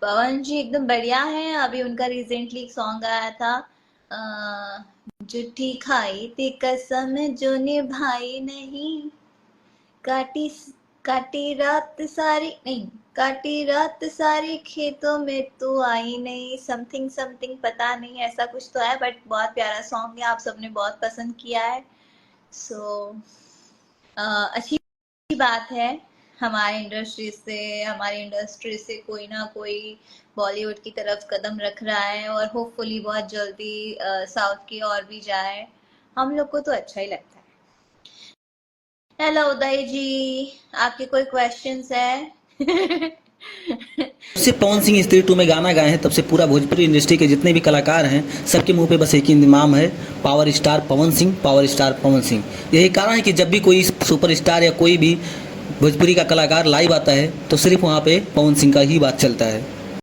पवन जी एकदम बढ़िया है। अभी उनका रिसेंटली एक सॉन्ग आया था, अ, जुठी खाई थी कसम जो निभाई नहीं, काटी काटी रात सारी नहीं, काटी रात सारी खेतों में तू आई नहीं, समथिंग समथिंग पता नहीं ऐसा कुछ तो है, बट बहुत प्यारा सॉन्ग है, आप सबने बहुत पसंद किया है। सो अच्छी बात है। हमारी इंडस्ट्री से कोई ना कोई बॉलीवुड की तरफ कदम रख रहा है, और होपफुली बहुत जल्दी साउथ की ओर भी जाए। हम लोग को तो अच्छा ही लगता है। हेलो उदय जी, आपके कोई क्वेश्चंस है? जब से पवन सिंह स्त्री टू में गाना गाए हैं तब से पूरा भोजपुरी इंडस्ट्री के जितने भी कलाकार हैं सबके मुंह पे बस एक ही नाम है, power star Pawan Singh, power star Pawan Singh. यही कारण है कि जब भी कोई सुपर स्टार या कोई भी भोजपुरी का कलाकार लाइव आता है तो सिर्फ वहाँ पे पवन सिंह का ही बात चलता है।